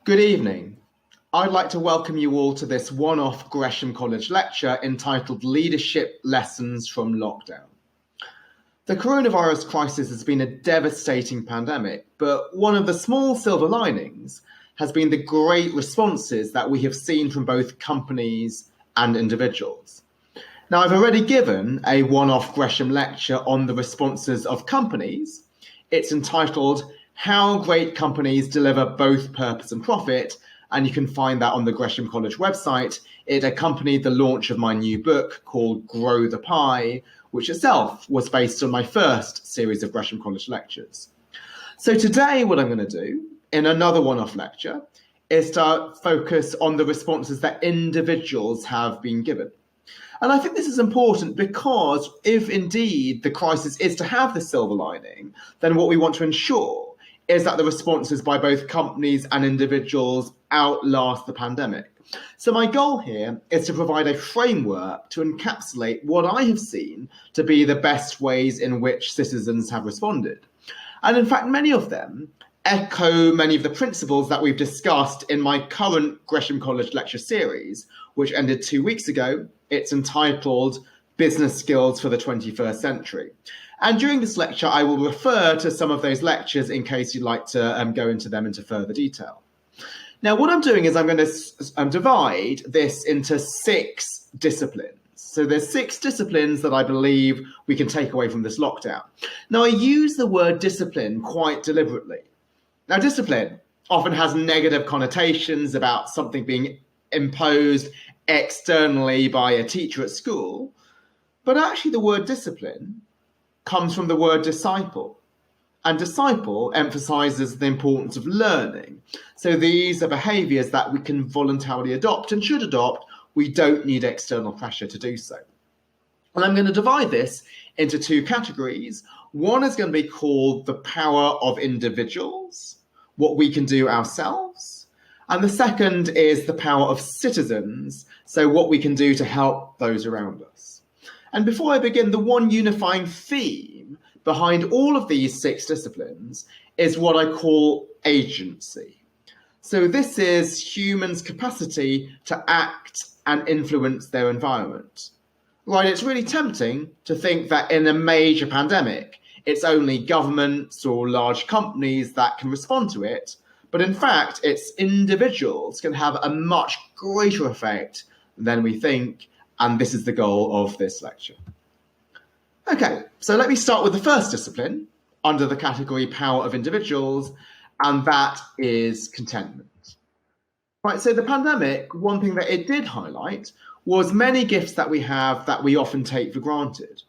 Good evening. I'd like to welcome you all to this one-off Gresham College lecture entitled Leadership Lessons from Lockdown. The coronavirus crisis has been a devastating pandemic, but one of the small silver linings has been the great responses that we have seen from both companies and individuals. Now, I've already given a one-off Gresham lecture on the responses of companies. It's entitled How Great Companies Deliver Both Purpose and Profit, and you can find that on the Gresham College website. It accompanied the launch of my new book called Grow the Pie, which itself was based on my first series of Gresham College lectures. So today what I'm going to do in another one-off lecture is to focus on the responses that individuals have been given. And I think this is important because if indeed the crisis is to have the silver lining, then what we want to ensure is that the responses by both companies and individuals outlast the pandemic. So my goal here is to provide a framework to encapsulate what I have seen to be the best ways in which citizens have responded. And in fact, many of them echo many of the principles that we've discussed in my current Gresham College lecture series, which ended 2 weeks ago. It's entitled Business Skills for the 21st Century. And during this lecture, I will refer to some of those lectures in case you'd like to go into them into further detail. Now, what I'm doing is I'm going to divide this into 6 disciplines. So there's 6 disciplines that I believe we can take away from this lockdown. Now, I use the word discipline quite deliberately. Now, discipline often has negative connotations about something being imposed externally by a teacher at school, but actually the word discipline comes from the word disciple, and disciple emphasizes the importance of learning. So these are behaviors that we can voluntarily adopt and should adopt. We don't need external pressure to do so. And I'm going to divide this into 2 categories. One is going to be called the power of individuals, what we can do ourselves. And the second is the power of citizens, so what we can do to help those around us. And before I begin, the one unifying theme behind all of these 6 disciplines is what I call agency. So this is humans' capacity to act and influence their environment. Right, it's really tempting to think that in a major pandemic, it's only governments or large companies that can respond to it. But in fact, it's individuals can have a much greater effect than we think. And this is the goal of this lecture. Okay, so let me start with the first discipline under the category power of individuals, and that is contentment. Right, so the pandemic, one thing that it did highlight was many gifts that we have that we often take for granted.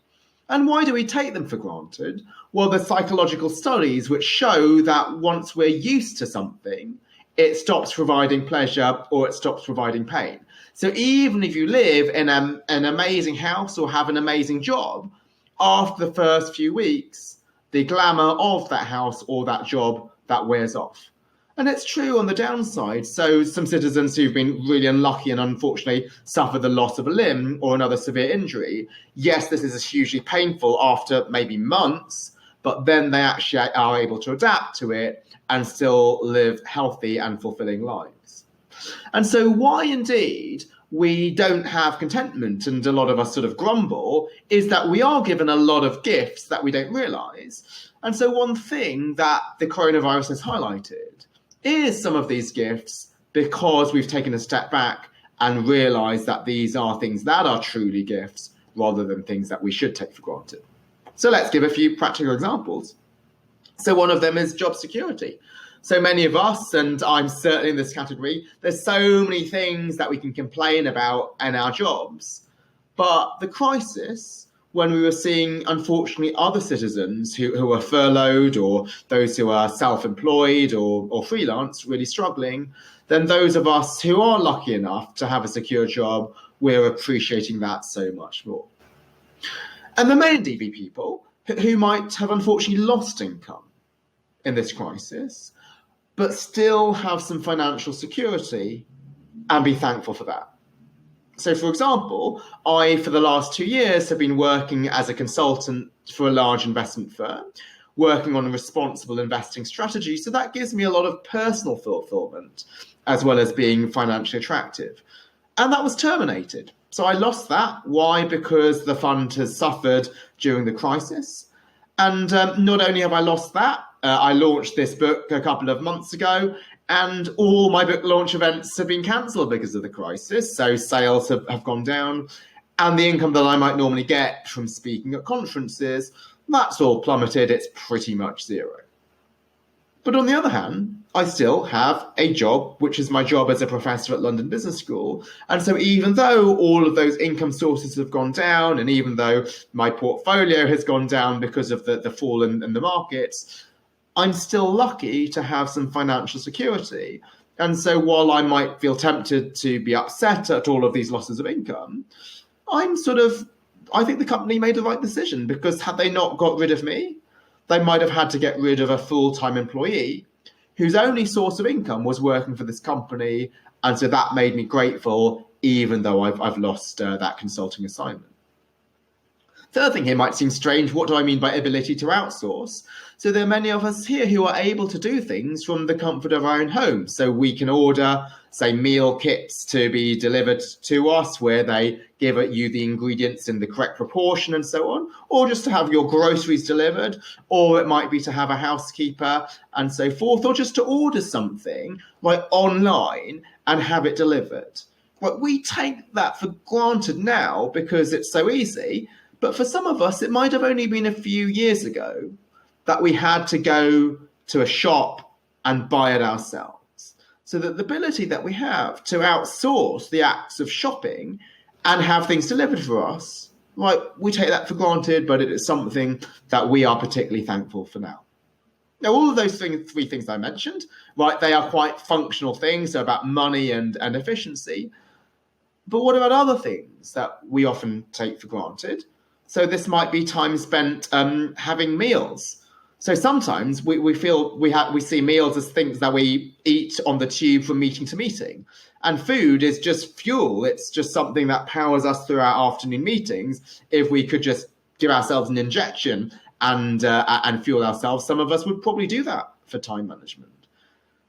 And why do we take them for granted? Well, there's psychological studies which show that once we're used to something, it stops providing pleasure or it stops providing pain. So even if you live in an amazing house or have an amazing job, after the first few weeks, the glamour of that house or that job, that wears off. And it's true on the downside. So some citizens who've been really unlucky and unfortunately suffer the loss of a limb or another severe injury, yes, this is hugely painful after maybe months, but then they actually are able to adapt to it and still live healthy and fulfilling lives. And so why indeed we don't have contentment, and a lot of us sort of grumble, is that we are given a lot of gifts that we don't realize. And so one thing that the coronavirus has highlighted is some of these gifts because we've taken a step back and realized that these are things that are truly gifts rather than things that we should take for granted. So let's give a few practical examples. So one of them is job security. So many of us, and I'm certainly in this category, there's so many things that we can complain about in our jobs. But the crisis, when we were seeing, unfortunately, other citizens who are furloughed or those who are self-employed or freelance really struggling, then those of us who are lucky enough to have a secure job, we're appreciating that so much more. And the main DB people who might have unfortunately lost income in this crisis, but still have some financial security and be thankful for that. So, for example, I, for the last 2 years, have been working as a consultant for a large investment firm, working on a responsible investing strategy. So that gives me a lot of personal fulfillment, as well as being financially attractive. And that was terminated. So I lost that. Why? Because the fund has suffered during the crisis. And not only have I lost that, I launched this book a couple of months ago, and all my book launch events have been cancelled because of the crisis. So sales have gone down, and the income that I might normally get from speaking at conferences, that's all plummeted. It's pretty much zero. But on the other hand, I still have a job, which is my job as a professor at London Business School. And so even though all of those income sources have gone down, and even though my portfolio has gone down because of the fall in the markets, I'm still lucky to have some financial security. And so while I might feel tempted to be upset at all of these losses of income, I think the company made the right decision, because had they not got rid of me, they might have had to get rid of a full-time employee whose only source of income was working for this company. And so that made me grateful, even though I've lost that consulting assignment. Third thing here might seem strange. What do I mean by ability to outsource? So there are many of us here who are able to do things from the comfort of our own home. So we can order, say, meal kits to be delivered to us, where they give you the ingredients in the correct proportion and so on, or just to have your groceries delivered, or it might be to have a housekeeper and so forth, or just to order something online and have it delivered. We take that for granted now because it's so easy. But for some of us, it might have only been a few years ago that we had to go to a shop and buy it ourselves. So that the ability that we have to outsource the acts of shopping and have things delivered for us, we take that for granted, but it is something that we are particularly thankful for now. Now, all of those three things I mentioned, they are quite functional things, so about money and efficiency. But what about other things that we often take for granted? So this might be time spent having meals. So sometimes we feel we see meals as things that we eat on the tube from meeting to meeting. And food is just fuel. It's just something that powers us through our afternoon meetings. If we could just give ourselves an injection and fuel ourselves, some of us would probably do that for time management.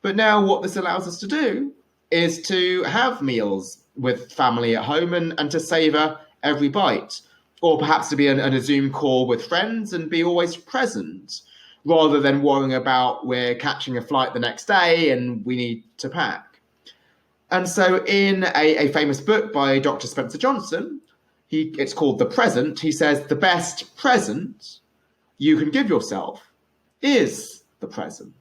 But now what this allows us to do is to have meals with family at home and to savor every bite. Or perhaps to be on a Zoom call with friends and be always present, rather than worrying about we're catching a flight the next day and we need to pack. And so in a famous book by Dr. Spencer Johnson, it's called The Present, he says the best present you can give yourself is the present.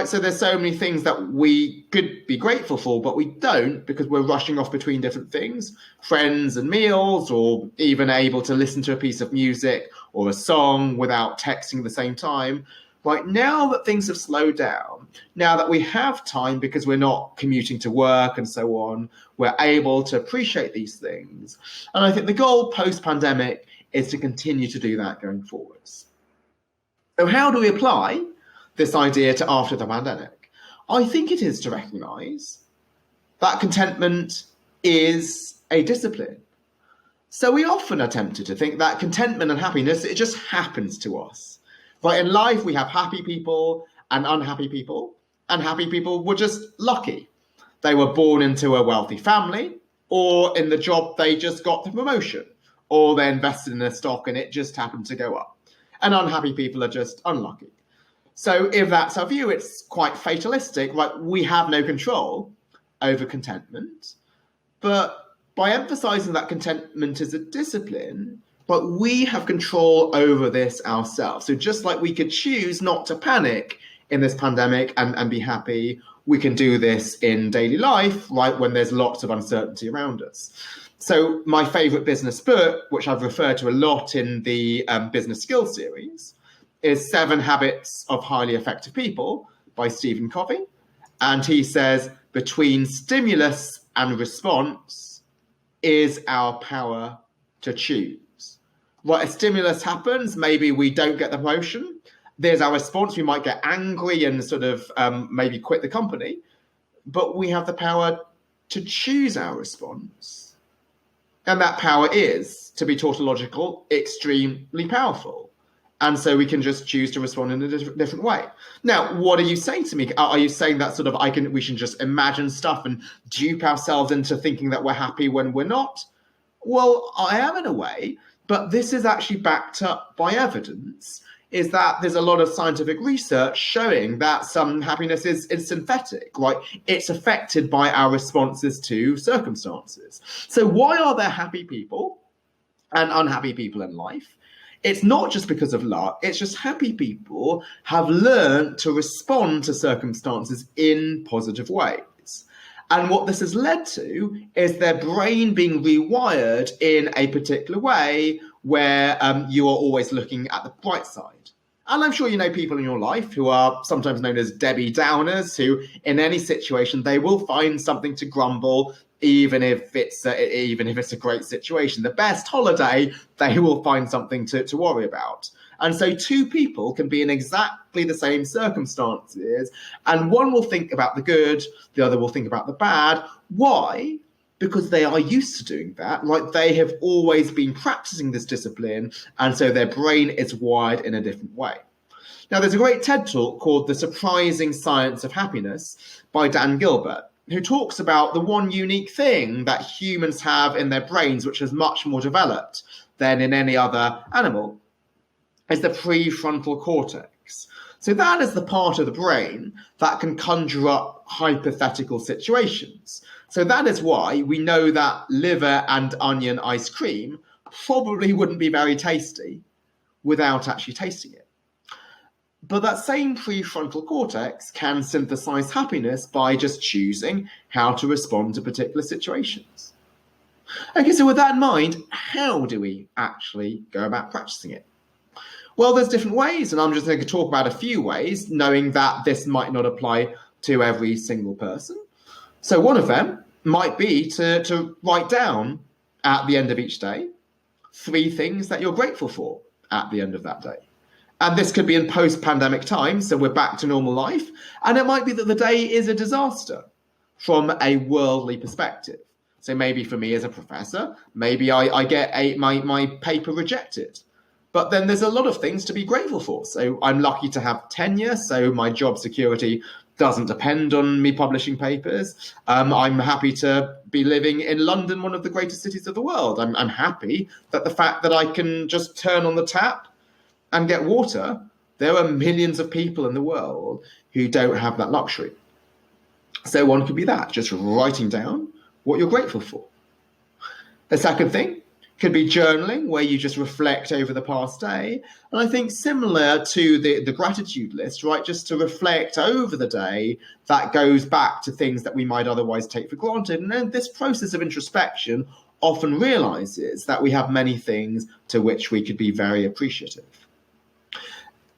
So there's so many things that we could be grateful for, but we don't because we're rushing off between different things, friends and meals, or even able to listen to a piece of music or a song without texting at the same time. Now that things have slowed down, now that we have time because we're not commuting to work and so on, we're able to appreciate these things. And I think the goal post-pandemic is to continue to do that going forwards. So how do we apply this idea to after the pandemic? I think it is to recognise that contentment is a discipline. So we often are tempted to think that contentment and happiness, it just happens to us. In life, we have happy people and unhappy people, and happy people were just lucky. They were born into a wealthy family, or in the job they just got the promotion, or they invested in a stock and it just happened to go up. And unhappy people are just unlucky. So if that's our view, it's quite fatalistic. We have no control over contentment. But by emphasizing that contentment is a discipline, we have control over this ourselves. So just like we could choose not to panic in this pandemic and be happy, we can do this in daily life, when there's lots of uncertainty around us. So my favorite business book, which I've referred to a lot in the business skills series, is 7 Habits of Highly Effective People by Stephen Covey. And he says, between stimulus and response is our power to choose. A stimulus happens, maybe we don't get the promotion. There's our response, we might get angry and maybe quit the company. But we have the power to choose our response. And that power is, to be tautological, extremely powerful. And so we can just choose to respond in a different way. Now, what are you saying to me? Are you saying that sort of we should just imagine stuff and dupe ourselves into thinking that we're happy when we're not? Well, I am in a way, but this is actually backed up by evidence, is that there's a lot of scientific research showing that some happiness is synthetic, right? It's affected by our responses to circumstances. So why are there happy people and unhappy people in life? It's not just because of luck, it's just happy people have learned to respond to circumstances in positive ways. And what this has led to is their brain being rewired in a particular way where you are always looking at the bright side. And I'm sure you know people in your life who are sometimes known as Debbie Downers, who in any situation, they will find something to grumble, even if it's a great situation. The best holiday, they will find something to worry about. And so two people can be in exactly the same circumstances, and one will think about the good, the other will think about the bad. Why? Because they are used to doing that. Like, they have always been practicing this discipline, and so their brain is wired in a different way. Now, there's a great TED talk called The Surprising Science of Happiness by Dan Gilbert, who talks about the one unique thing that humans have in their brains, which is much more developed than in any other animal, is the prefrontal cortex. So that is the part of the brain that can conjure up hypothetical situations. So that is why we know that liver and onion ice cream probably wouldn't be very tasty without actually tasting it. But that same prefrontal cortex can synthesize happiness by just choosing how to respond to particular situations. Okay, so with that in mind, how do we actually go about practicing it? Well, there's different ways, and I'm just going to talk about a few ways, knowing that this might not apply to every single person. So one of them might be to write down at the end of each day 3 things that you're grateful for at the end of that day. And this could be in post-pandemic times, so we're back to normal life. And it might be that the day is a disaster from a worldly perspective. So maybe for me as a professor, maybe I get my paper rejected. But then there's a lot of things to be grateful for. So I'm lucky to have tenure, so my job security doesn't depend on me publishing papers. I'm happy to be living in London, one of the greatest cities of the world. I'm happy that the fact that I can just turn on the tap and get water. There are millions of people in the world who don't have that luxury. So one could be that, just writing down what you're grateful for. The second thing could be journaling, where you just reflect over the past day. And I think similar to the gratitude list, right, just to reflect over the day, that goes back to things that we might otherwise take for granted. And then this process of introspection often realizes that we have many things to which we could be very appreciative.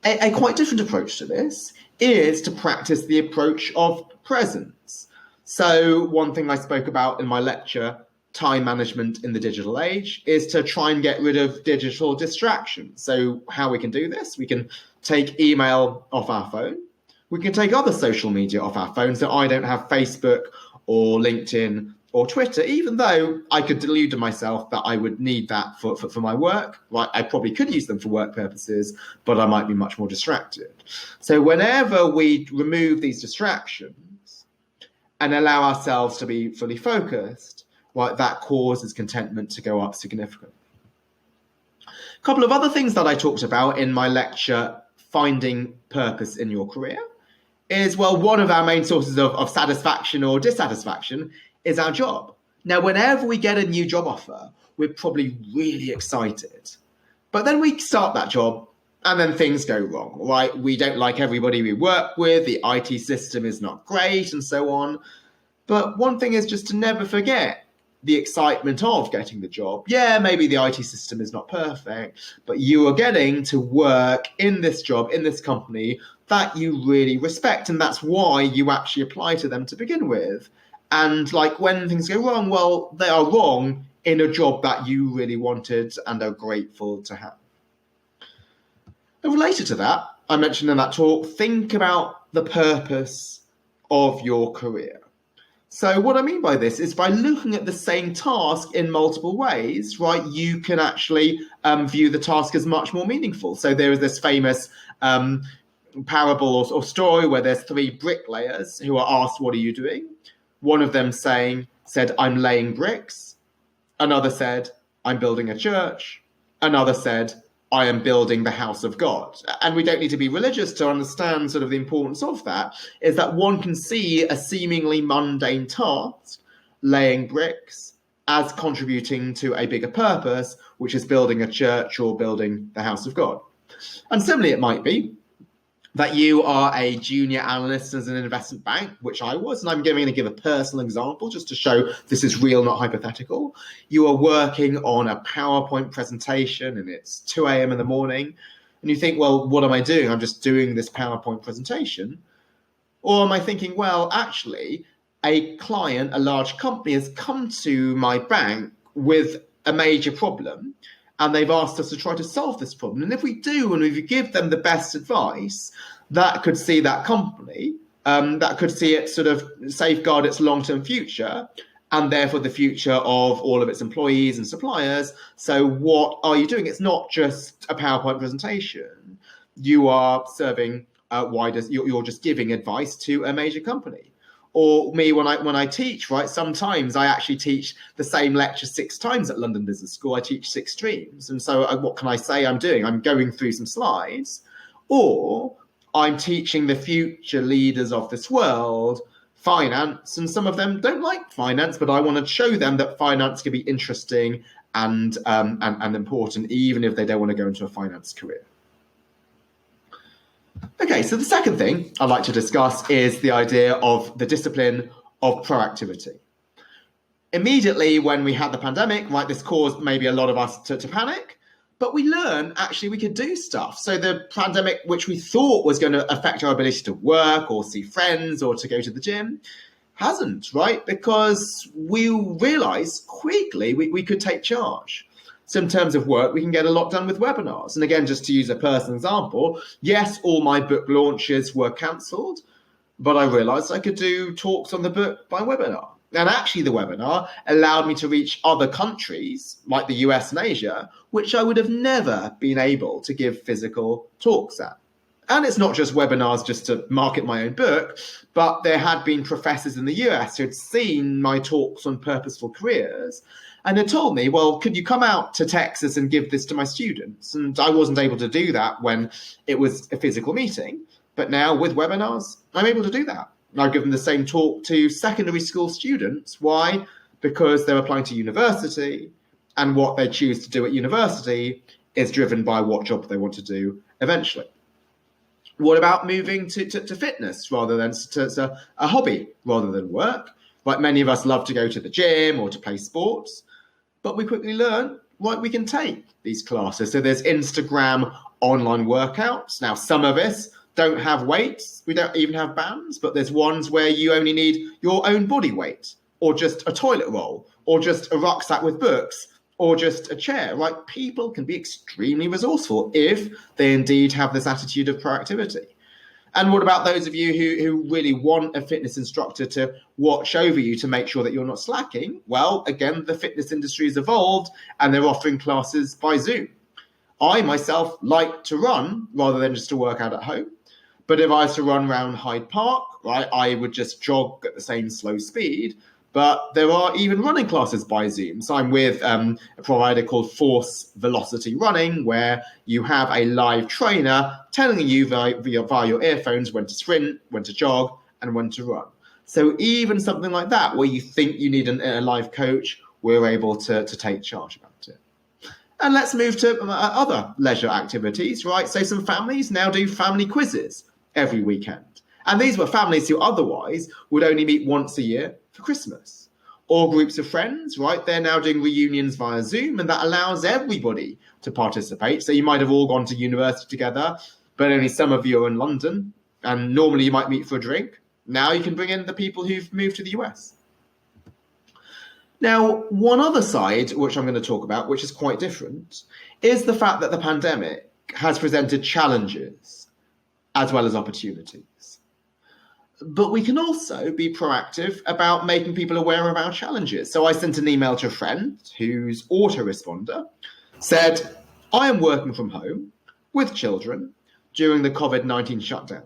A quite different approach to this is to practice the approach of presence. So one thing I spoke about in my lecture, Time Management in the Digital Age, is to try and get rid of digital distractions. So how we can do this? We can take email off our phone. We can take other social media off our phone. So I don't have Facebook or LinkedIn or Twitter, even though I could delude to myself that I would need that for my work. Right? I probably could use them for work purposes, but I might be much more distracted. So whenever we remove these distractions and allow ourselves to be fully focused, right, that causes contentment to go up significantly. A couple of other things that I talked about in my lecture, Finding Purpose in Your Career, is, well, one of our main sources of satisfaction or dissatisfaction is our job. Now, whenever we get a new job offer, we're probably really excited. But then we start that job and then things go wrong, right? We don't like everybody we work with, the IT system is not great, and so on. But one thing is just to never forget the excitement of getting the job. Yeah, maybe the IT system is not perfect, but you are getting to work in this job, in this company that you really respect. And that's why you actually apply to them to begin with. And like when things go wrong, well, they are wrong in a job that you really wanted and are grateful to have. And related to that, I mentioned in that talk, think about the purpose of your career. So what I mean by this is by looking at the same task in multiple ways, right, you can actually view the task as much more meaningful. So there is this famous parable or story where there's three bricklayers who are asked, what are you doing? One of them said, I'm laying bricks. Another said, I'm building a church. Another said, I am building the house of God. And we don't need to be religious to understand sort of the importance of that, is that one can see a seemingly mundane task, laying bricks, as contributing to a bigger purpose, which is building a church or building the house of God. And similarly, it might be that you are a junior analyst as an investment bank, which I was, and I'm going to give a personal example just to show this is real, not hypothetical. You are working on a PowerPoint presentation and it's 2 a.m. in the morning, and you think, well, what am I doing? I'm just doing this PowerPoint presentation. Or am I thinking, well, actually, a client, a large company has come to my bank with a major problem, and they've asked us to try to solve this problem. And if we do, and if we give them the best advice, that could see that company, that could see it sort of safeguard its long-term future, and therefore the future of all of its employees and suppliers. So what are you doing? It's not just a PowerPoint presentation. You are serving you're just giving advice to a major company. Or me, when I teach, right, sometimes I actually teach the same lecture 6 times at London Business School. I teach 6 streams. And so what can I say I'm doing? I'm going through some slides, or I'm teaching the future leaders of this world finance, and some of them don't like finance, but I want to show them that finance can be interesting and important, even if they don't want to go into a finance career. Okay, so the second thing I'd like to discuss is the idea of the discipline of proactivity. Immediately when we had the pandemic, right, this caused maybe a lot of us to panic, but we learned actually we could do stuff. So the pandemic, which we thought was going to affect our ability to work or see friends or to go to the gym, hasn't, right? Because we realized quickly we could take charge. So in terms of work, we can get a lot done with webinars. And again, just to use a personal example, yes, all my book launches were cancelled, but I realized I could do talks on the book by webinar. And actually the webinar allowed me to reach other countries like the US and Asia, which I would have never been able to give physical talks at. And it's not just webinars just to market my own book, but there had been professors in the US who had seen my talks on purposeful careers and had told me, well, could you come out to Texas and give this to my students? And I wasn't able to do that when it was a physical meeting. But now with webinars, I'm able to do that. I've given the same talk to secondary school students. Why? Because they're applying to university, and what they choose to do at university is driven by what job they want to do eventually. What about moving to fitness rather than to a hobby rather than work? Like many of us love to go to the gym or to play sports, but we quickly learn, right, we can take these classes. So there's Instagram online workouts. Now, some of us don't have weights. We don't even have bands, but there's ones where you only need your own body weight, or just a toilet roll, or just a rucksack with books, or just a chair, right? People can be extremely resourceful if they indeed have this attitude of proactivity. And what about those of you who really want a fitness instructor to watch over you to make sure that you're not slacking? Well, again, the fitness industry has evolved and they're offering classes by Zoom. I myself like to run rather than just to work out at home. But if I was to run around Hyde Park, right, I would just jog at the same slow speed. But there are even running classes by Zoom. So I'm with a provider called Force Velocity Running, where you have a live trainer telling you via your earphones when to sprint, when to jog, and when to run. So even something like that, where you think you need a live coach, we're able to take charge about it. And let's move to other leisure activities, right? So some families now do family quizzes every weekend. And these were families who otherwise would only meet once a year for Christmas. Or groups of friends, right? They're now doing reunions via Zoom, and that allows everybody to participate. So you might have all gone to university together, but only some of you are in London, and normally you might meet for a drink. Now you can bring in the people who've moved to the US. Now, one other side, which I'm going to talk about, which is quite different, is the fact that the pandemic has presented challenges as well as opportunities. But we can also be proactive about making people aware of our challenges. So I sent an email to a friend whose autoresponder said, I am working from home with children during the COVID-19 shutdown.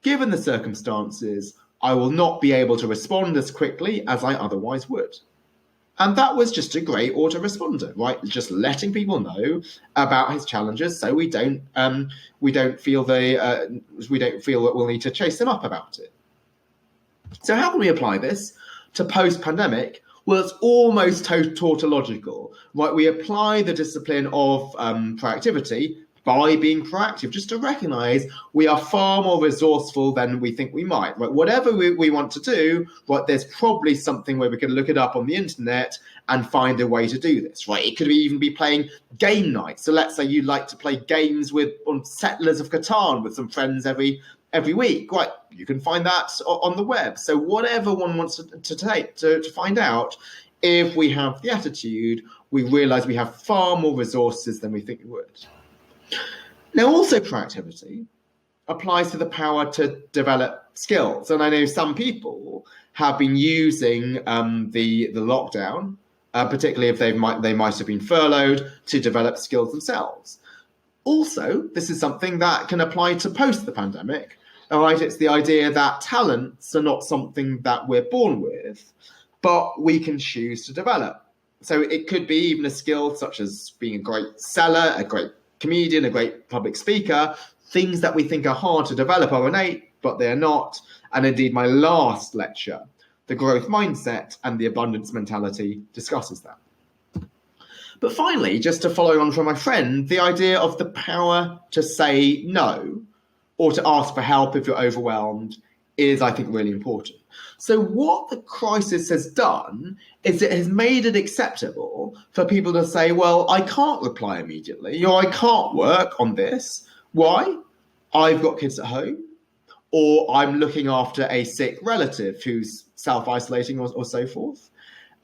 Given the circumstances, I will not be able to respond as quickly as I otherwise would. And that was just a great autoresponder, right? Just letting people know about his challenges, so we don't feel that we'll need to chase them up about it. So how can we apply this to post-pandemic? Well, it's almost tautological, right? We apply the discipline of proactivity by being proactive, just to recognize we are far more resourceful than we think we might, right? Whatever we want to do, right, there's probably something where we can look it up on the internet and find a way to do this, right? It could even be playing game night. So let's say you like to play games on Settlers of Catan with some friends every week, right? You can find that on the web. So whatever one wants to find out, if we have the attitude, we realize we have far more resources than we think we would. Now, also proactivity applies to the power to develop skills. And I know some people have been using the lockdown, particularly if they might have been furloughed, to develop skills themselves. Also, this is something that can apply to post the pandemic. All right, it's the idea that talents are not something that we're born with, but we can choose to develop. So it could be even a skill such as being a great seller, a great comedian, a great public speaker. Things that we think are hard to develop are innate, but they're not. And indeed, my last lecture, The Growth Mindset and the Abundance Mentality, discusses that. But finally, just to follow on from my friend, the idea of the power to say no or to ask for help if you're overwhelmed is, I think, really important. So what the crisis has done is it has made it acceptable for people to say, well, I can't reply immediately, or I can't work on this. Why? I've got kids at home, or I'm looking after a sick relative who's self-isolating or so forth.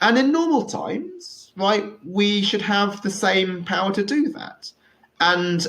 And in normal times, right, we should have the same power to do that. And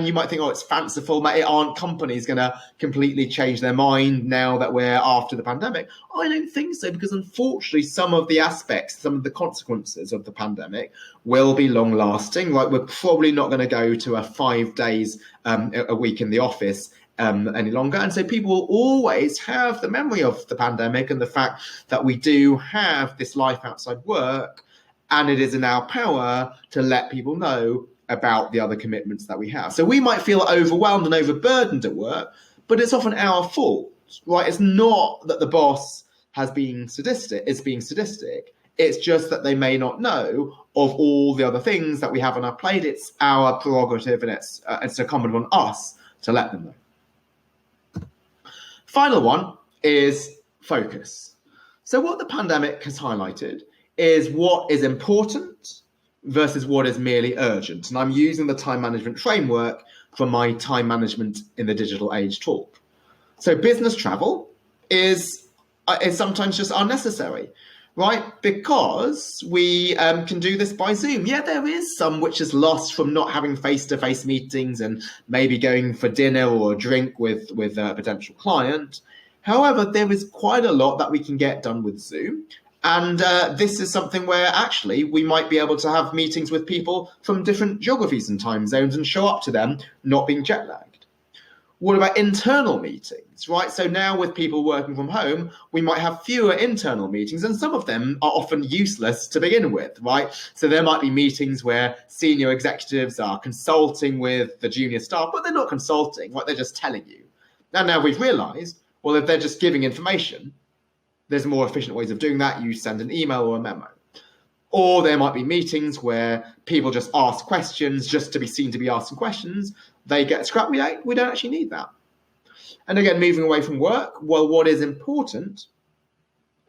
you might think, oh, it's fanciful. Aren't companies going to completely change their mind now that we're after the pandemic? I don't think so, because unfortunately, some of the aspects, some of the consequences of the pandemic will be long lasting. Right, we're probably not going to go to a 5 days a week in the office any longer. And so people will always have the memory of the pandemic and the fact that we do have this life outside work, and it is in our power to let people know about the other commitments that we have. So we might feel overwhelmed and overburdened at work, but it's often our fault, right? It's not that the boss is being sadistic. It's just that they may not know of all the other things that we have on our plate. It's our prerogative, and it's incumbent on us to let them know. Final one is focus. So what the pandemic has highlighted is what is important versus what is merely urgent. And I'm using the time management framework from my time management in the digital age talk. So business travel is sometimes just unnecessary, right? Because we can do this by Zoom. Yeah, there is some which is lost from not having face-to-face meetings and maybe going for dinner or a drink with a potential client. However, there is quite a lot that we can get done with Zoom. And this is something where actually we might be able to have meetings with people from different geographies and time zones and show up to them not being jet lagged. What about internal meetings, right? So now with people working from home, we might have fewer internal meetings, and some of them are often useless to begin with, right? So there might be meetings where senior executives are consulting with the junior staff, but they're not consulting, right? They're just telling you. And now we've realized, well, if they're just giving information, there's more efficient ways of doing that. You send an email or a memo. Or there might be meetings where people just ask questions just to be seen to be asking questions. They get scrapped. We don't actually need that. And again, moving away from work, well, what is important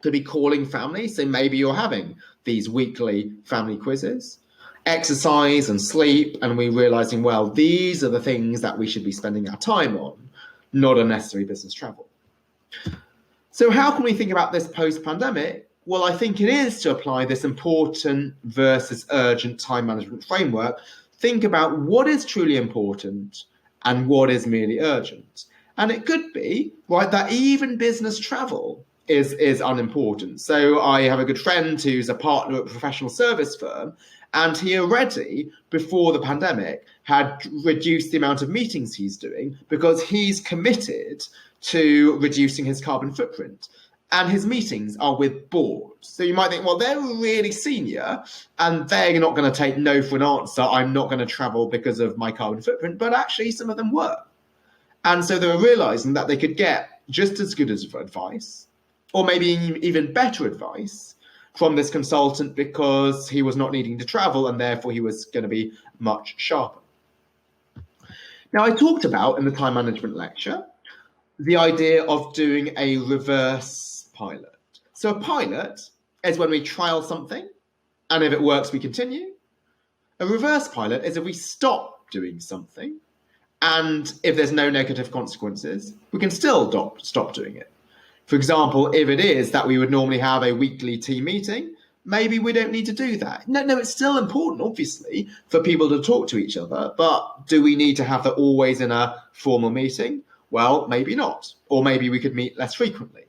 could be calling family. So maybe you're having these weekly family quizzes, exercise and sleep, and we're realizing, well, these are the things that we should be spending our time on, not unnecessary business travel. So how can we think about this post-pandemic? Well, I think it is to apply this important versus urgent time management framework. Think about what is truly important and what is merely urgent. And it could be, right, that even business travel is unimportant. So I have a good friend who's a partner at a professional service firm, and he already, before the pandemic, had reduced the amount of meetings he's doing because he's committed to reducing his carbon footprint. And his meetings are with boards. So you might think, well, they're really senior and they're not going to take no for an answer. I'm not going to travel because of my carbon footprint. But actually, some of them were. And so they were realizing that they could get just as good as advice, or maybe even better advice from this consultant because he was not needing to travel and therefore he was going to be much sharper. Now, I talked about in the time management lecture the idea of doing a reverse pilot. So a pilot is when we trial something, and if it works, we continue. A reverse pilot is if we stop doing something, and if there's no negative consequences, we can still stop doing it. For example, if it is that we would normally have a weekly team meeting, maybe we don't need to do that. No, it's still important, obviously, for people to talk to each other, but do we need to have that always in a formal meeting? Well, maybe not, or maybe we could meet less frequently.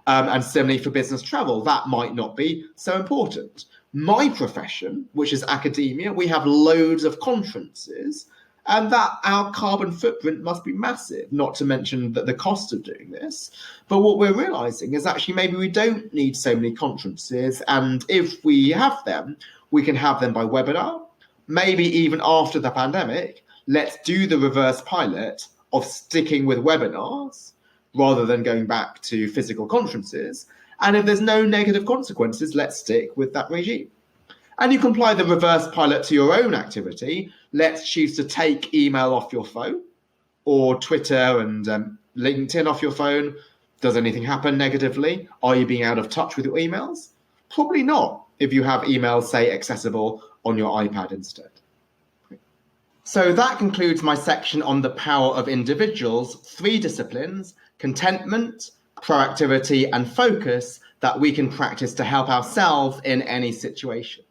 And similarly for business travel, that might not be so important. My profession, which is academia, we have loads of conferences, and that our carbon footprint must be massive, not to mention that the cost of doing this. But what we're realizing is actually maybe we don't need so many conferences, and if we have them, we can have them by webinar. Maybe even after the pandemic, let's do the reverse pilot of sticking with webinars rather than going back to physical conferences. And if there's no negative consequences, let's stick with that regime. And you can apply the reverse pilot to your own activity. Let's choose to take email off your phone, or Twitter and LinkedIn off your phone. Does anything happen negatively? Are you being out of touch with your emails? Probably not, if you have emails, say, accessible on your iPad instead. So that concludes my section on the power of individuals, 3 disciplines: contentment, proactivity, and focus, that we can practice to help ourselves in any situation.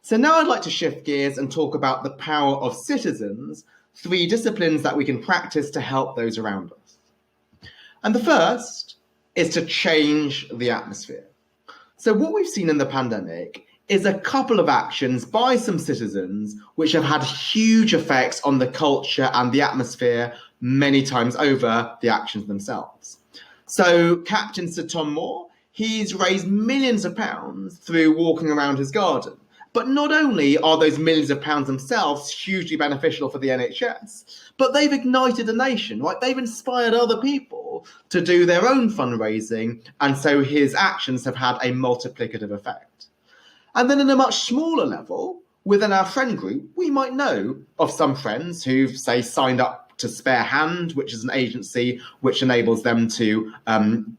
So now I'd like to shift gears and talk about the power of citizens, 3 disciplines that we can practice to help those around us. And the first is to change the atmosphere. So what we've seen in the pandemic is a couple of actions by some citizens which have had huge effects on the culture and the atmosphere many times over the actions themselves. So Captain Sir Tom Moore, he's raised millions of pounds through walking around his garden. But not only are those millions of pounds themselves hugely beneficial for the NHS, but they've ignited a nation, right? They've inspired other people to do their own fundraising, and so his actions have had a multiplicative effect. And then in a much smaller level, within our friend group, we might know of some friends who've, say, signed up to Spare Hand, which is an agency which enables them to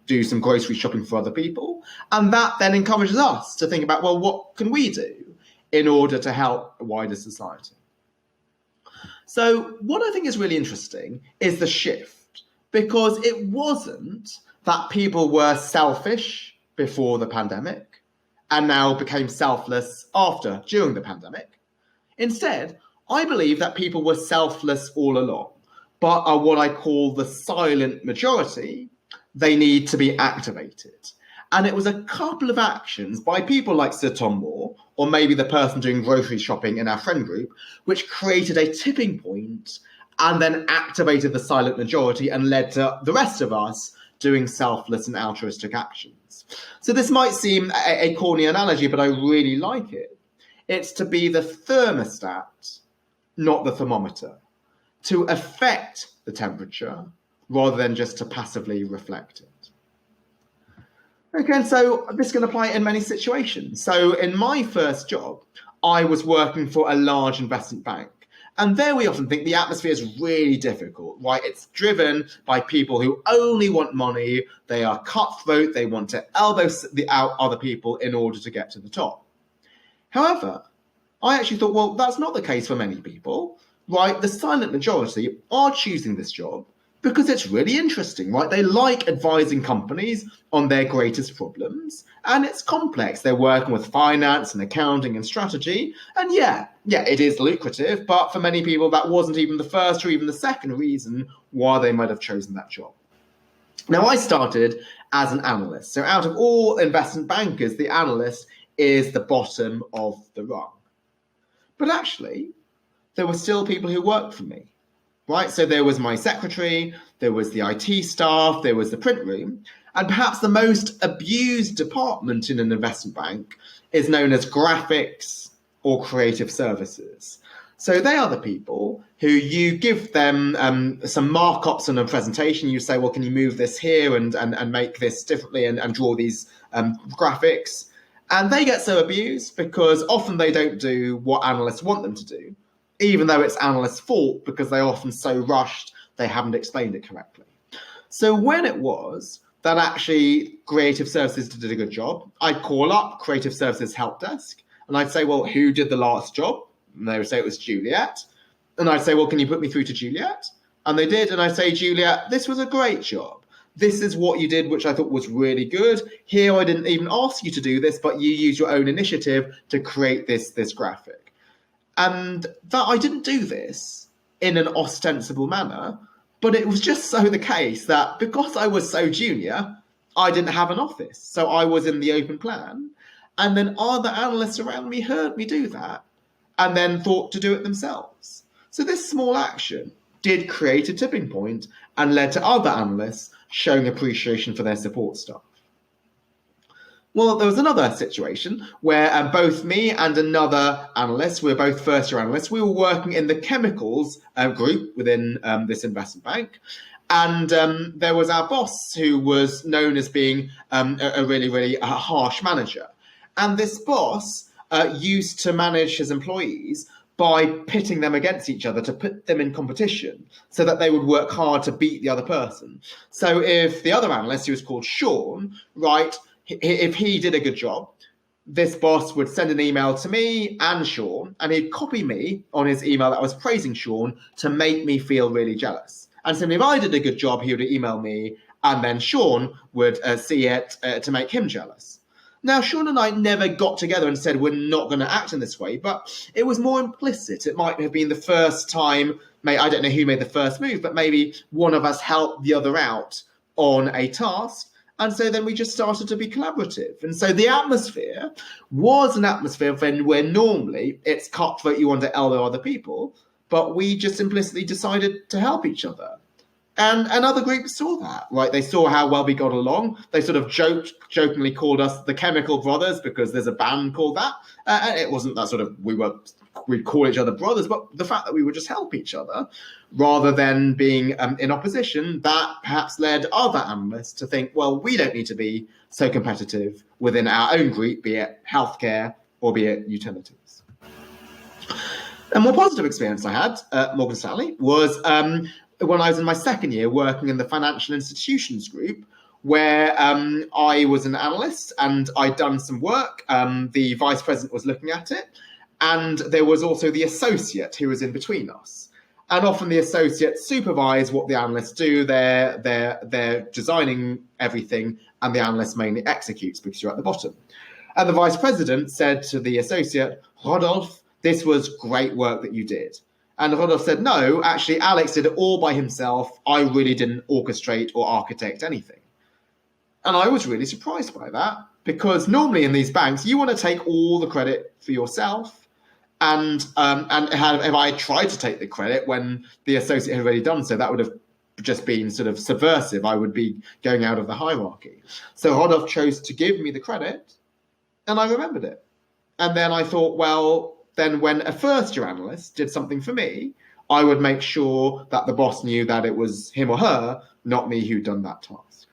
do some grocery shopping for other people. And that then encourages us to think about, well, what can we do in order to help a wider society? So what I think is really interesting is the shift, because it wasn't that people were selfish before the pandemic and now became selfless during the pandemic. Instead, I believe that people were selfless all along, but are what I call the silent majority. They need to be activated. And it was a couple of actions by people like Sir Tom Moore, or maybe the person doing grocery shopping in our friend group, which created a tipping point and then activated the silent majority and led to the rest of us doing selfless and altruistic actions. So this might seem a corny analogy, but I really like it. It's to be the thermostat, not the thermometer, to affect the temperature rather than just to passively reflect it. Okay, and so this can apply in many situations. So in my first job, I was working for a large investment bank. And there we often think the atmosphere is really difficult, right? It's driven by people who only want money. They are cutthroat. They want to elbow out other people in order to get to the top. However, I actually thought, well, that's not the case for many people, right? The silent majority are choosing this job because it's really interesting, right? They like advising companies on their greatest problems, and it's complex. They're working with finance and accounting and strategy, and yeah, it is lucrative, but for many people, that wasn't even the first or even the second reason why they might have chosen that job. Now, I started as an analyst. So out of all investment bankers, the analyst is the bottom of the rung. But actually, there were still people who worked for me, right? So there was my secretary, there was the IT staff, there was the print room, and perhaps the most abused department in an investment bank is known as graphics or creative services. So they are the people who you give them some markups on a presentation. You say, well, can you move this here and make this differently and draw these graphics? And they get so abused because often they don't do what analysts want them to do, even though it's analysts' fault because they're often so rushed they haven't explained it correctly. So when it was that actually creative services did a good job, I'd call up creative services help desk and I'd say, well, who did the last job? And they would say it was Juliet. And I'd say, well, can you put me through to Juliet? And they did. And I'd say, Juliet, this was a great job. This is what you did, which I thought was really good. Here, I didn't even ask you to do this, but you used your own initiative to create this graphic. And that I didn't do this in an ostensible manner, but it was just so the case that because I was so junior, I didn't have an office. So I was in the open plan. And then other analysts around me heard me do that and then thought to do it themselves. So this small action did create a tipping point and led to other analysts showing appreciation for their support staff. Well, there was another situation where both me and another analyst, we were both first-year analysts, we were working in the chemicals group within this investment bank. And there was our boss who was known as being a really harsh manager. And this boss used to manage his employees by pitting them against each other to put them in competition so that they would work hard to beat the other person. So if the other analyst, who was called Sean, right, if he did a good job, this boss would send an email to me and Sean, and he'd copy me on his email that was praising Sean to make me feel really jealous. And so if I did a good job, he would email me, and then Sean would see it to make him jealous. Now, Sean and I never got together and said we're not going to act in this way, but it was more implicit. It might have been the first time, I don't know who made the first move, but maybe one of us helped the other out on a task. And so then we just started to be collaborative. And so the atmosphere was an atmosphere where normally it's cutthroat, you want to elbow other people, but we just implicitly decided to help each other. And other groups saw that, right? They saw how well we got along. They sort of jokingly called us the Chemical Brothers because there's a band called that. And it wasn't that sort of we'd call each other brothers, but the fact that we would just help each other rather than being in opposition, that perhaps led other analysts to think, well, we don't need to be so competitive within our own group, be it healthcare or be it utilities. A more positive experience I had at Morgan Stanley was when I was in my second year working in the financial institutions group, where I was an analyst and I'd done some work. The vice president was looking at it, and there was also the associate who was in between us. And often the associates supervise what the analysts do. They're designing everything, and the analyst mainly executes because you're at the bottom. And the vice president said to the associate, Rodolphe, this was great work that you did. And Rodolphe said, no, actually, Alex did it all by himself. I really didn't orchestrate or architect anything. And I was really surprised by that, because normally in these banks, you want to take all the credit for yourself. And if I tried to take the credit when the associate had already done so, that would have just been sort of subversive. I would be going out of the hierarchy. So Rodolphe chose to give me the credit, and I remembered it. And then I thought, well, then when a first-year analyst did something for me, I would make sure that the boss knew that it was him or her, not me, who'd done that task.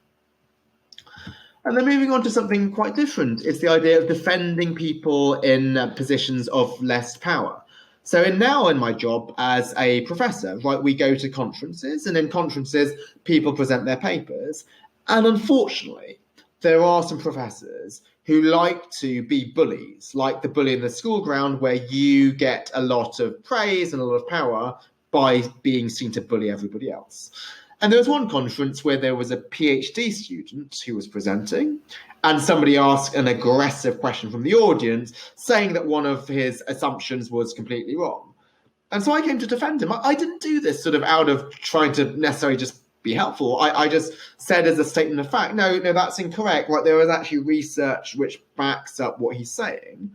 And then moving on to something quite different, it's the idea of defending people in positions of less power. So in my job as a professor, right, we go to conferences, and in conferences, people present their papers. And unfortunately, there are some professors who like to be bullies, like the bully in the school ground, where you get a lot of praise and a lot of power by being seen to bully everybody else. And there was one conference where there was a PhD student who was presenting, and somebody asked an aggressive question from the audience saying that one of his assumptions was completely wrong. And so I came to defend him. I didn't do this sort of out of trying to necessarily just be helpful. I just said as a statement of fact, no, that's incorrect. Like, there is actually research which backs up what he's saying.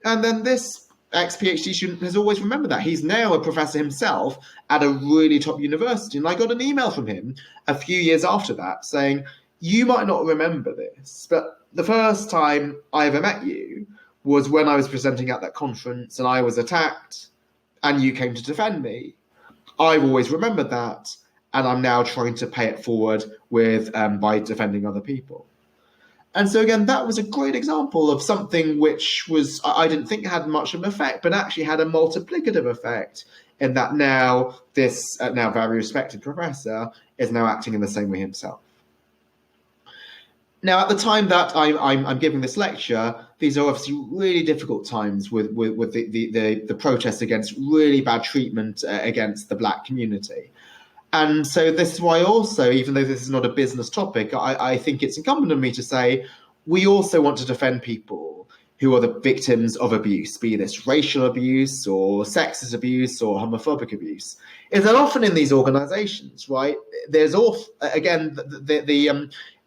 And then this ex-PhD student has always remembered that. He's now a professor himself at a really top university. And I got an email from him a few years after that saying, you might not remember this, but the first time I ever met you was when I was presenting at that conference and I was attacked and you came to defend me. I've always remembered that, and I'm now trying to pay it forward with by defending other people. And so again, that was a great example of something which was, I didn't think had much of an effect, but actually had a multiplicative effect in that now this now very respected professor is now acting in the same way himself. Now, at the time that I'm giving this lecture, these are obviously really difficult times with the protests against really bad treatment against the Black community. And so this is why also, even though this is not a business topic, I think it's incumbent on me to say we also want to defend people who are the victims of abuse, be this racial abuse or sexist abuse or homophobic abuse. Is that often in these organizations, right? There's again,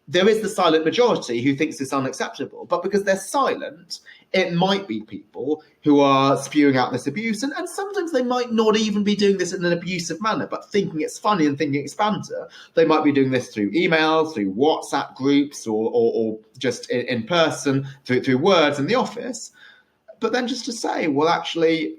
there is the silent majority who thinks it's unacceptable, but because they're silent, it might be people who are spewing out this abuse, and sometimes they might not even be doing this in an abusive manner, but thinking it's funny and thinking it's banter. They might be doing this through emails, through WhatsApp groups, or just in person, through words in the office. But then just to say, well, actually,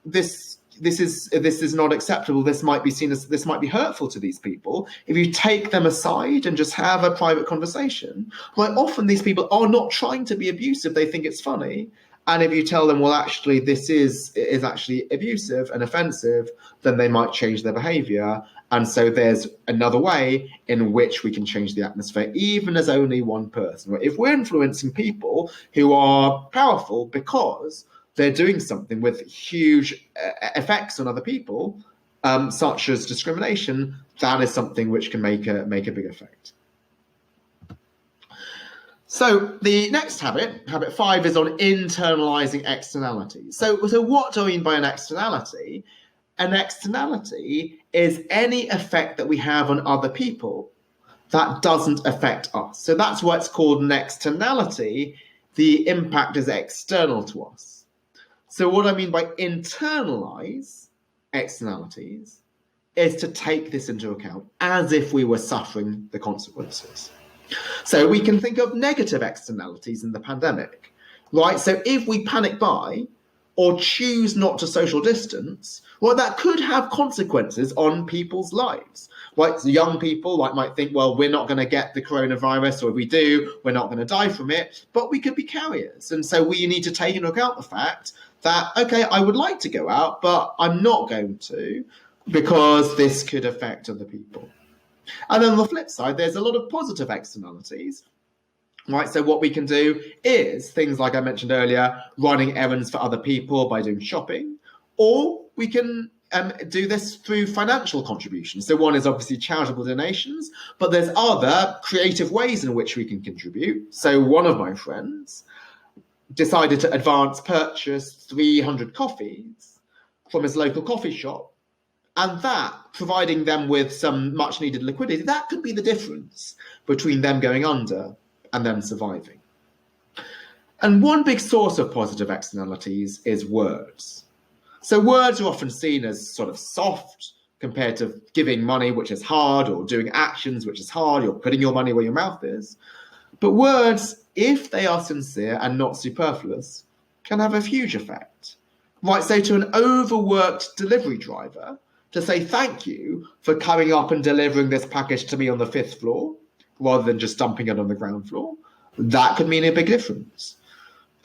this is not acceptable. This might be hurtful to these people. If you take them aside and just have a private conversation, like often these people are not trying to be abusive. They think it's funny. And if you tell them, well, actually, this is actually abusive and offensive, then they might change their behavior. And so there's another way in which we can change the atmosphere, even as only one person. If we're influencing people who are powerful because they're doing something with huge effects on other people, such as discrimination, that is something which can make a big effect. So the next habit 5, is on internalizing externalities. So what do I mean by an externality? An externality is any effect that we have on other people that doesn't affect us. So that's why it's called an externality. The impact is external to us. So what I mean by internalize externalities is to take this into account as if we were suffering the consequences. So we can think of negative externalities in the pandemic, right? So if we panic buy or choose not to social distance, well, that could have consequences on people's lives. Right? So young people might think, well, we're not going to get the coronavirus, or if we do, we're not going to die from it, but we could be carriers. And so we need to take into account the fact that, okay, I would like to go out, but I'm not going to because this could affect other people. And then on the flip side, there's a lot of positive externalities. Right, so what we can do is things like I mentioned earlier, running errands for other people by doing shopping, or we can do this through financial contributions. So one is obviously charitable donations, but there's other creative ways in which we can contribute. So one of my friends decided to advance purchase 300 coffees from his local coffee shop, and that, providing them with some much needed liquidity, that could be the difference between them going under and them surviving. And one big source of positive externalities is words. So words are often seen as sort of soft compared to giving money, which is hard, or doing actions, which is hard. You're putting your money where your mouth is. But words, if they are sincere and not superfluous, can have a huge effect. Right, so to an overworked delivery driver, to say thank you for coming up and delivering this package to me on the 5th floor, rather than just dumping it on the ground floor, that could mean a big difference.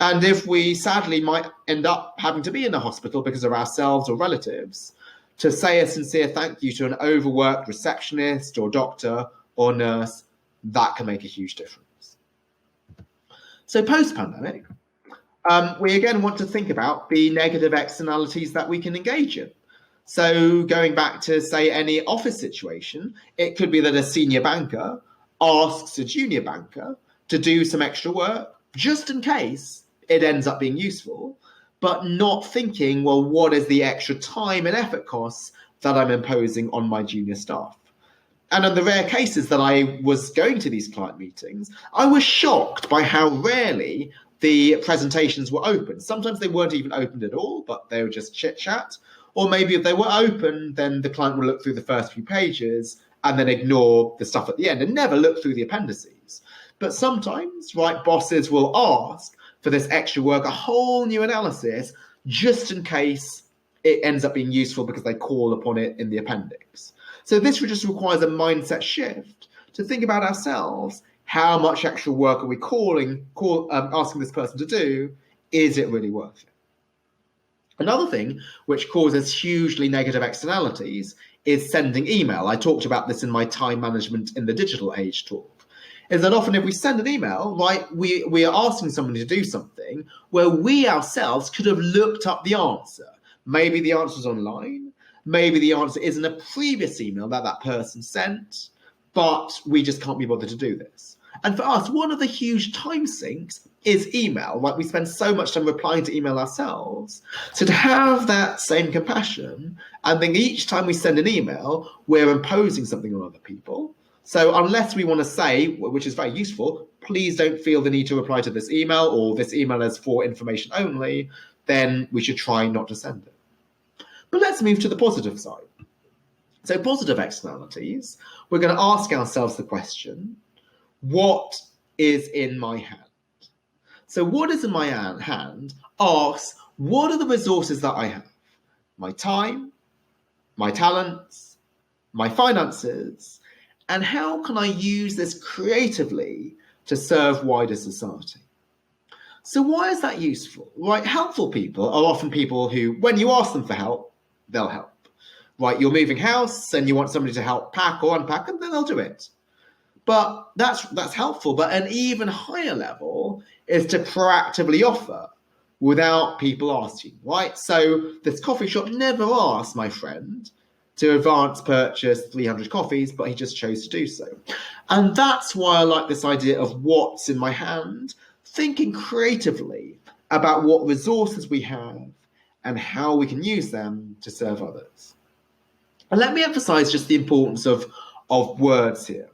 And if we sadly might end up having to be in a hospital because of ourselves or relatives, to say a sincere thank you to an overworked receptionist or doctor or nurse, that can make a huge difference. So post-pandemic, we again want to think about the negative externalities that we can engage in. So going back to, say, any office situation, it could be that a senior banker asks a junior banker to do some extra work just in case it ends up being useful, but not thinking, well, what is the extra time and effort costs that I'm imposing on my junior staff? And in the rare cases that I was going to these client meetings, I was shocked by how rarely the presentations were open. Sometimes they weren't even opened at all, but they were just chit chat. Or maybe if they were open, then the client would look through the first few pages and then ignore the stuff at the end and never look through the appendices. But sometimes, right, bosses will ask for this extra work, a whole new analysis, just in case it ends up being useful because they call upon it in the appendix. So this just requires a mindset shift to think about ourselves. How much extra work are we asking this person to do? Is it really worth it? Another thing which causes hugely negative externalities is sending email. I talked about this in my time management in the digital age talk. Is that often if we send an email, right, we are asking somebody to do something where we ourselves could have looked up the answer. Maybe the answer's online. Maybe the answer is in a previous email that person sent, but we just can't be bothered to do this. And for us, one of the huge time sinks is email. Like, we spend so much time replying to email ourselves. So to have that same compassion, and then each time we send an email, we're imposing something on other people. So unless we want to say, which is very useful, please don't feel the need to reply to this email, or this email is for information only, then we should try not to send it. But let's move to the positive side. So positive externalities, we're going to ask ourselves the question, what is in my hand? So what is in my hand asks, what are the resources that I have? My time, my talents, my finances, and how can I use this creatively to serve wider society? So why is that useful? Right, helpful people are often people who, when you ask them for help, they'll help. Right, you're moving house and you want somebody to help pack or unpack, and then they'll do it. But that's helpful. But an even higher level is to proactively offer without people asking, right? So this coffee shop never asked my friend to advance purchase 300 coffees, but he just chose to do so. And that's why I like this idea of what's in my hand, thinking creatively about what resources we have and how we can use them to serve others. And let me emphasize just the importance of words here.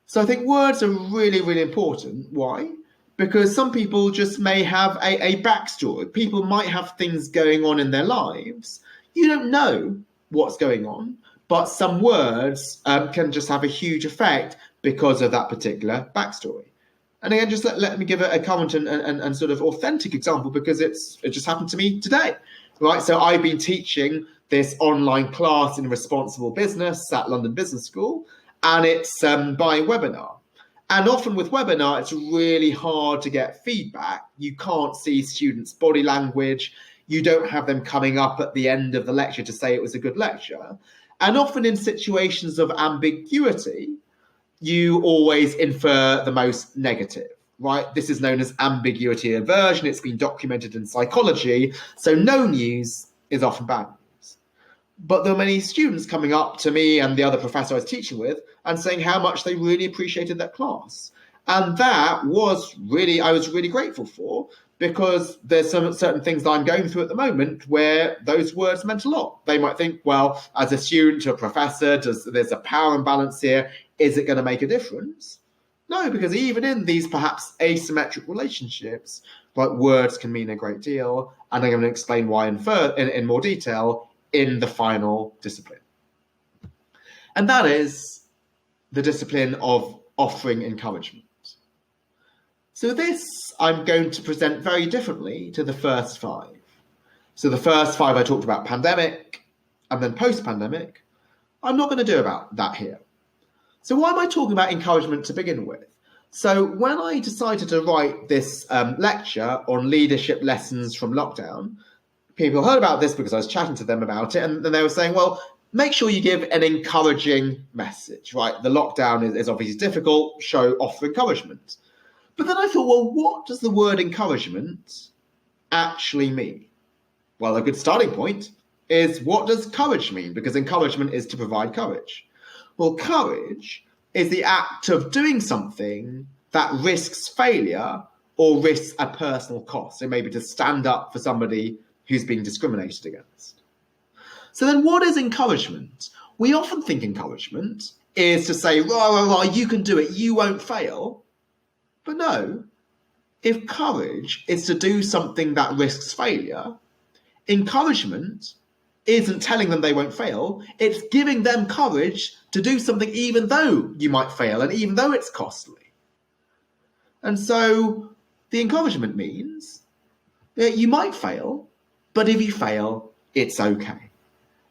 So I think words are really, really important. Why? Because some people just may have a backstory. People might have things going on in their lives. You don't know what's going on, but some words can just have a huge effect because of that particular backstory. And again, just let me give a current and sort of authentic example, because it just happened to me today. Right, so I've been teaching this online class in responsible business at London Business School, and it's by webinar. And often with webinar, it's really hard to get feedback. You can't see students' body language. You don't have them coming up at the end of the lecture to say it was a good lecture. And often in situations of ambiguity, you always infer the most negative. Right? This is known as ambiguity aversion. It's been documented in psychology. So no news is often bad news. But there were many students coming up to me and the other professor I was teaching with and saying how much they really appreciated that class. And that was really, I was really grateful for, because there's some certain things that I'm going through at the moment where those words meant a lot. They might think, well, as a student or a professor, there's a power imbalance here. Is it going to make a difference? No, because even in these perhaps asymmetric relationships, like, words can mean a great deal, and I'm going to explain why in more detail in the final discipline. And that is the discipline of offering encouragement. So this I'm going to present very differently to the first 5. So the first 5 I talked about pandemic and then post-pandemic. I'm not going to do about that here. So why am I talking about encouragement to begin with? So when I decided to write this lecture on leadership lessons from lockdown, people heard about this because I was chatting to them about it, and then they were saying, well, make sure you give an encouraging message, right? The lockdown is obviously difficult, offer encouragement. But then I thought, well, what does the word encouragement actually mean? Well, a good starting point is, what does courage mean? Because encouragement is to provide courage. Well, courage is the act of doing something that risks failure or risks a personal cost. So maybe to stand up for somebody who's being discriminated against. So then what is encouragement? We often think encouragement is to say, rah, you can do it, you won't fail. But no, if courage is to do something that risks failure, encouragement isn't telling them they won't fail, it's giving them courage to do something even though you might fail and even though it's costly. And so the encouragement means that you might fail, but if you fail, it's okay.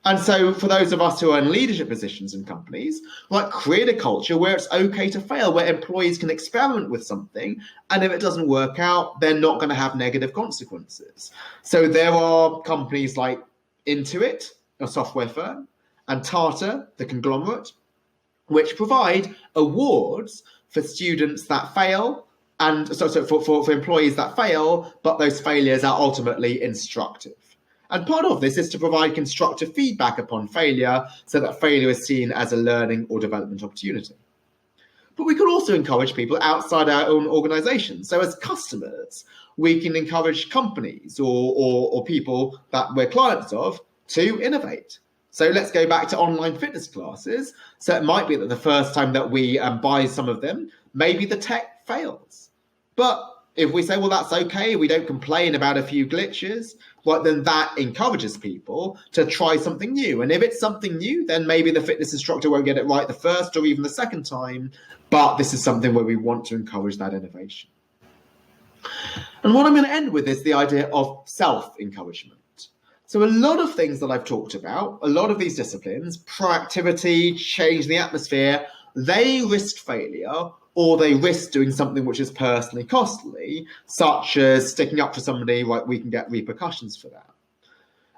And so for those of us who are in leadership positions in companies, like, create a culture where it's okay to fail, where employees can experiment with something, and if it doesn't work out, they're not going to have negative consequences. So there are companies like Intuit, a software firm, and Tata, the conglomerate, which provide awards for students that fail, and so for employees that fail, but those failures are ultimately instructive. And part of this is to provide constructive feedback upon failure so that failure is seen as a learning or development opportunity. But we can also encourage people outside our own organizations. So as customers, we can encourage companies or people that we're clients of to innovate. So let's go back to online fitness classes. So it might be that the first time that we buy some of them, maybe the tech fails. But if we say, well, that's okay, we don't complain about a few glitches, well, then that encourages people to try something new. And if it's something new, then maybe the fitness instructor won't get it right the first or even the second time. But this is something where we want to encourage that innovation. And what I'm going to end with is the idea of self-encouragement. So a lot of things that I've talked about, a lot of these disciplines, proactivity, change the atmosphere, they risk failure, or they risk doing something which is personally costly, such as sticking up for somebody, right? We can get repercussions for that.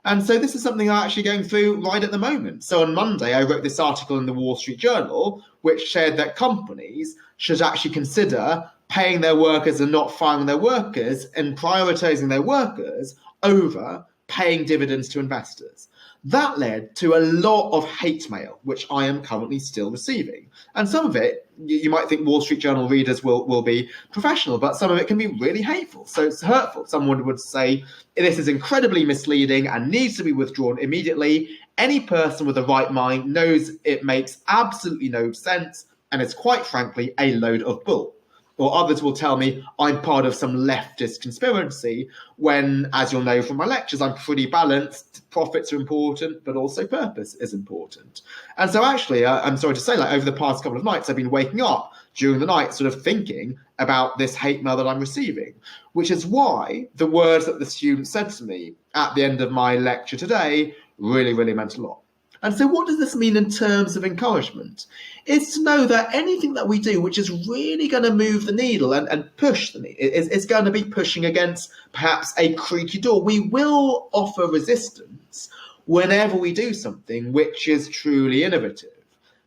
And so this is something I'm actually going through right at the moment. So on Monday, I wrote this article in the Wall Street Journal, which said that companies should actually consider paying their workers and not firing their workers and prioritizing their workers over paying dividends to investors. That led to a lot of hate mail, which I am currently still receiving. And some of it, you might think Wall Street Journal readers will be professional, but some of it can be really hateful. So it's hurtful. Someone would say, this is incredibly misleading and needs to be withdrawn immediately. Any person with the right mind knows it makes absolutely no sense and it's quite frankly a load of bull. Or others will tell me I'm part of some leftist conspiracy when, as you'll know from my lectures, I'm pretty balanced. Profits are important, but also purpose is important. And so actually, I'm sorry to say, like, over the past couple of nights, I've been waking up during the night sort of thinking about this hate mail that I'm receiving, which is why the words that the student said to me at the end of my lecture today really, really meant a lot. And so what does this mean in terms of encouragement? It's to know that anything that we do which is really going to move the needle and push the needle, is going to be pushing against perhaps a creaky door. We will offer resistance whenever we do something which is truly innovative.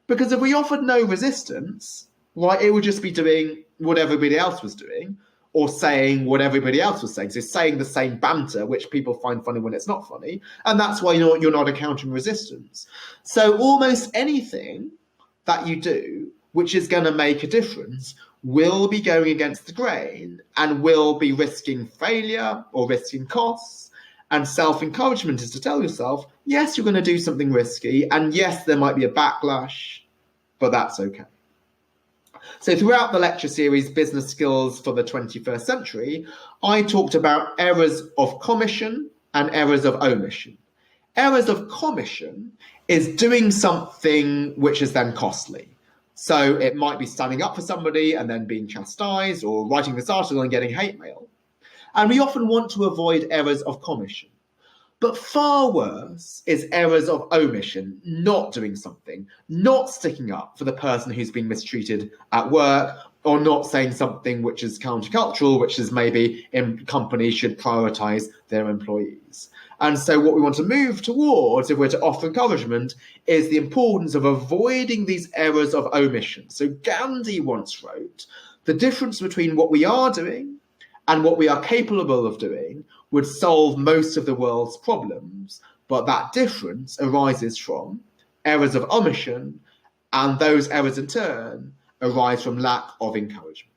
Because if we offered no resistance, right, it would just be doing what everybody else was doing, or saying what everybody else was saying. So saying the same banter, which people find funny when it's not funny. And that's why you're not encountering resistance. So almost anything that you do, which is going to make a difference, will be going against the grain and will be risking failure or risking costs. And self-encouragement is to tell yourself, yes, you're going to do something risky. And yes, there might be a backlash, but that's okay. So throughout the lecture series, Business Skills for the 21st Century, I talked about errors of commission and errors of omission. Errors of commission is doing something which is then costly. So it might be standing up for somebody and then being chastised, or writing this article and getting hate mail. And we often want to avoid errors of commission. But far worse is errors of omission, not doing something, not sticking up for the person who's been mistreated at work, or not saying something which is countercultural, which is maybe companies should prioritize their employees. And so what we want to move towards, if we're to offer encouragement, is the importance of avoiding these errors of omission. So Gandhi once wrote, the difference between what we are doing and what we are capable of doing would solve most of the world's problems, but that difference arises from errors of omission, and those errors in turn arise from lack of encouragement.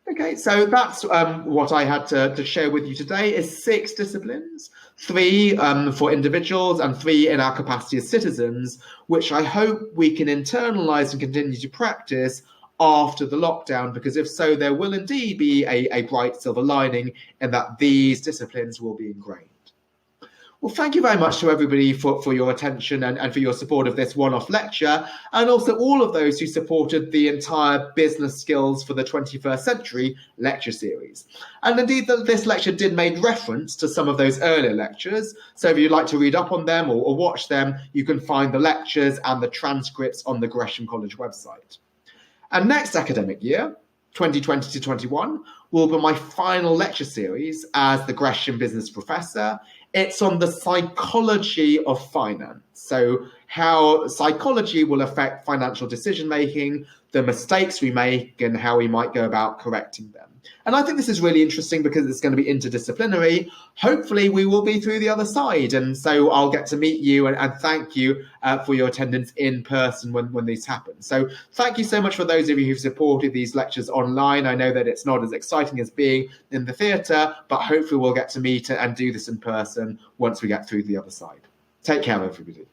Okay, so that's what I had to share with you today is 6 disciplines, 3 for individuals and 3 in our capacity as citizens, which I hope we can internalise and continue to practice after the lockdown, because if so, there will indeed be a bright silver lining in that these disciplines will be ingrained. Well, thank you very much to everybody for your attention and for your support of this one-off lecture, and also all of those who supported the entire Business Skills for the 21st Century lecture series. And indeed, this lecture did make reference to some of those earlier lectures, so if you'd like to read up on them or watch them, you can find the lectures and the transcripts on the Gresham College website. And next academic year, 2020 to 21, will be my final lecture series as the Gresham Business Professor. It's on the psychology of finance. So how psychology will affect financial decision making, the mistakes we make, and how we might go about correcting them. And I think this is really interesting because it's going to be interdisciplinary. Hopefully we will be through the other side. And so I'll get to meet you and thank you for your attendance in person when these happen. So thank you so much for those of you who've supported these lectures online. I know that it's not as exciting as being in the theatre, but hopefully we'll get to meet and do this in person once we get through the other side. Take care, everybody.